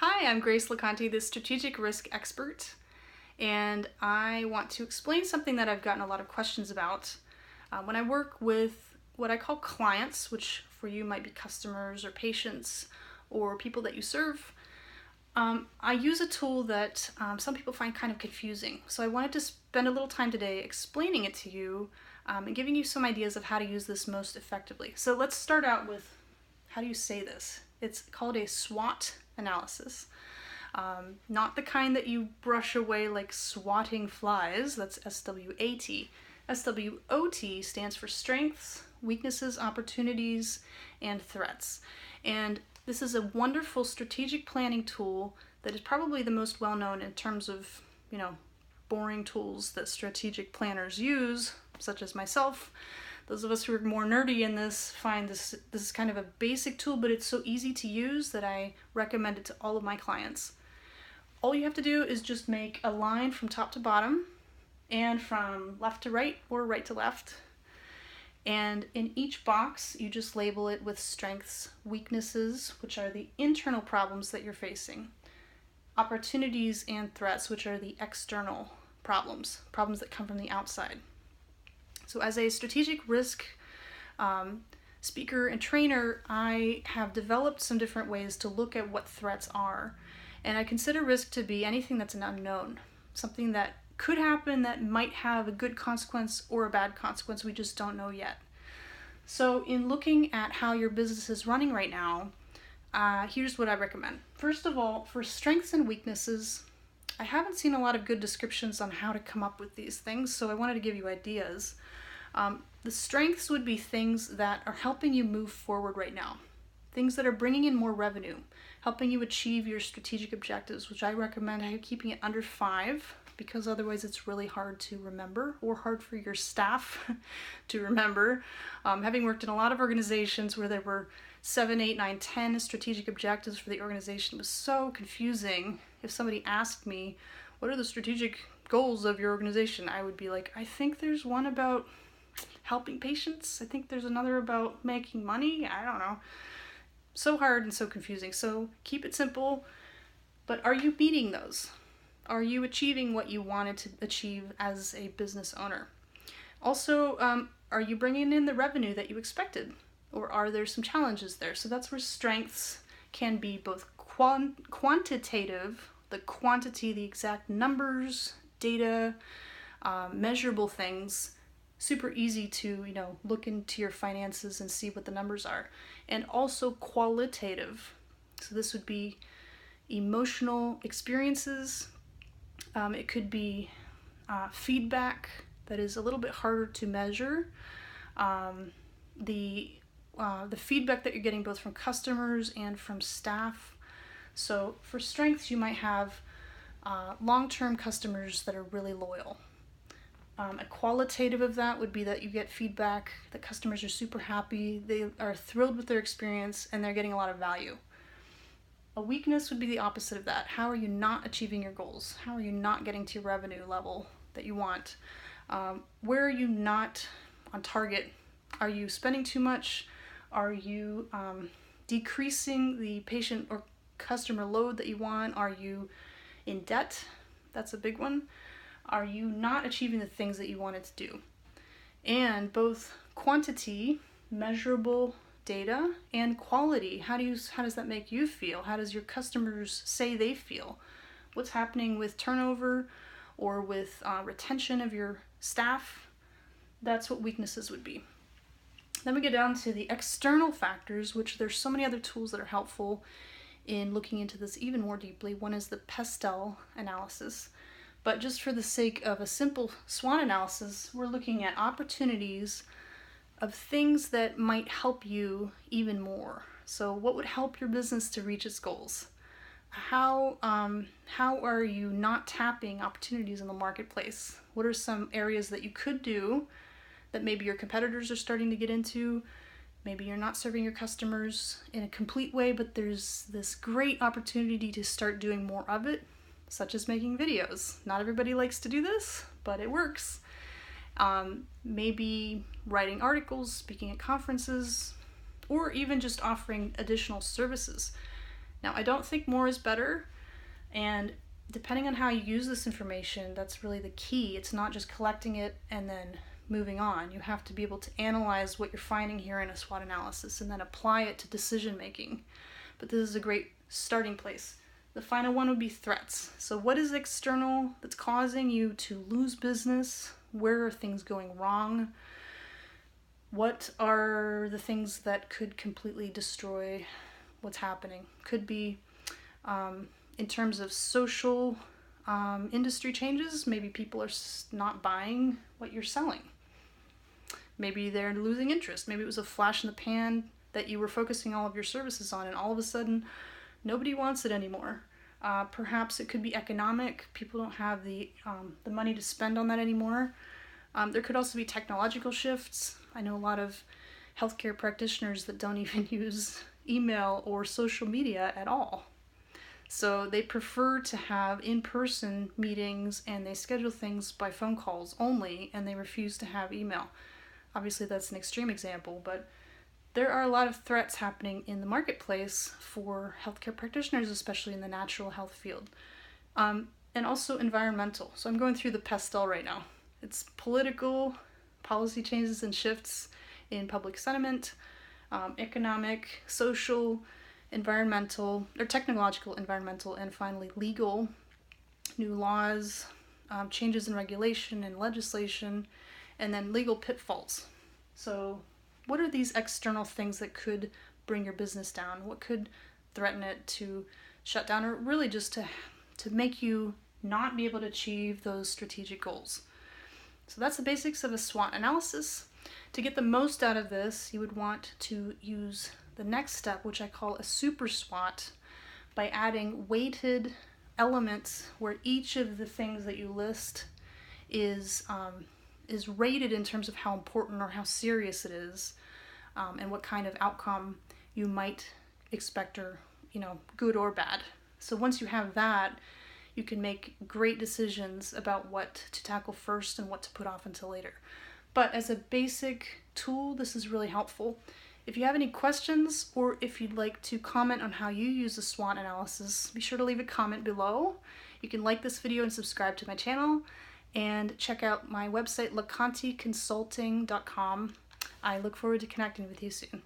Hi, I'm Grace LaConte, the strategic risk expert, and I want to explain something that I've gotten a lot of questions about. When I work with what I call clients, which for you might be customers or patients or people that you serve, I use a tool that some people find kind of confusing. So I wanted to spend a little time today explaining it to you and giving you some ideas of how to use this most effectively. So let's start out with, how do you say this? It's called a SWOT analysis. Not the kind that you brush away like swatting flies, that's SWAT. SWOT stands for strengths, weaknesses, opportunities, and threats. And this is a wonderful strategic planning tool that is probably the most well-known in terms of, boring tools that strategic planners use, such as myself. Those of us who are more nerdy in this find this is kind of a basic tool, but it's so easy to use that I recommend it to all of my clients. All you have to do is just make a line from top to bottom and from left to right or right to left. And in each box, you just label it with strengths, weaknesses, which are the internal problems that you're facing, opportunities and threats, which are the external problems that come from the outside. So as a strategic risk speaker and trainer, I have developed some different ways to look at what threats are. And I consider risk to be anything that's an unknown, something that could happen that might have a good consequence or a bad consequence we just don't know yet. So in looking at how your business is running right now, here's what I recommend. First of all, for strengths and weaknesses, I haven't seen a lot of good descriptions on how to come up with these things, so I wanted to give you ideas. The strengths would be things that are helping you move forward right now. Things that are bringing in more revenue, helping you achieve your strategic objectives, which I recommend keeping it under 5, because otherwise it's really hard to remember or hard for your staff to remember. Having worked in a lot of organizations where there were 7, 8, 9, 10 strategic objectives for the organization, it was so confusing. If somebody asked me, what are the strategic goals of your organization? I would be like, I think there's one about helping patients. I think there's another about making money. I don't know. So hard and so confusing. So keep it simple, but are you meeting those? Are you achieving what you wanted to achieve as a business owner? Also, are you bringing in the revenue that you expected? Or are there some challenges there? So that's where strengths can be both quantitative, the quantity, the exact numbers, data, measurable things, super easy to, look into your finances and see what the numbers are. And also qualitative. So this would be emotional experiences. It could be feedback that is a little bit harder to measure. The feedback that you're getting both from customers and from staff. So for strengths, you might have long-term customers that are really loyal. A qualitative of that would be that you get feedback that customers are super happy, they are thrilled with their experience, and they're getting a lot of value. A weakness would be the opposite of that. How are you not achieving your goals? How are you not getting to your revenue level that you want? Where are you not on target? Are you spending too much? Are you decreasing the patient or customer load that you want? Are you in debt? That's a big one. Are you not achieving the things that you wanted to do? And both quantity, measurable data, and quality. How does that make you feel? How does your customers say they feel? What's happening with turnover or with retention of your staff? That's what weaknesses would be. Then we get down to the external factors, which there's so many other tools that are helpful in looking into this even more deeply. One is the PESTEL analysis. But just for the sake of a simple SWOT analysis, we're looking at opportunities of things that might help you even more. So what would help your business to reach its goals? How are you not tapping opportunities in the marketplace? What are some areas that you could do that maybe your competitors are starting to get into? Maybe you're not serving your customers in a complete way, but there's this great opportunity to start doing more of it, such as making videos. Not everybody likes to do this, but it works. Maybe writing articles, speaking at conferences, or even just offering additional services. Now, I don't think more is better, and depending on how you use this information, that's really the key. It's not just collecting it and then moving on. You have to be able to analyze what you're finding here in a SWOT analysis and then apply it to decision making. But this is a great starting place. The final one would be threats. So what is external that's causing you to lose business? Where are things going wrong? What are the things that could completely destroy what's happening? Could be in terms of social industry changes. Maybe people are not buying what you're selling. Maybe they're losing interest. Maybe it was a flash in the pan that you were focusing all of your services on, and all of a sudden nobody wants it anymore. Perhaps it could be economic. People don't have the money to spend on that anymore. There could also be technological shifts. I know a lot of healthcare practitioners that don't even use email or social media at all. So they prefer to have in-person meetings, and they schedule things by phone calls only, and they refuse to have email. Obviously that's an extreme example, but there are a lot of threats happening in the marketplace for healthcare practitioners, especially in the natural health field. And also environmental. So I'm going through the pastel right now. It's political, policy changes and shifts in public sentiment, economic, social, environmental, or technological, environmental, and finally legal, new laws, changes in regulation and legislation, and then legal pitfalls. So what are these external things that could bring your business down? What could threaten it to shut down, or really just to make you not be able to achieve those strategic goals? So that's the basics of a SWOT analysis. To get the most out of this, you would want to use the next step, which I call a super SWOT, by adding weighted elements where each of the things that you list is rated in terms of how important or how serious it is, and what kind of outcome you might expect, or good or bad. So once you have that, you can make great decisions about what to tackle first and what to put off until later. But as a basic tool, this is really helpful. If you have any questions, or if you'd like to comment on how you use the SWOT analysis, be sure to leave a comment below. You can like this video and subscribe to my channel, and check out my website, LaConteconsulting.com. I look forward to connecting with you soon.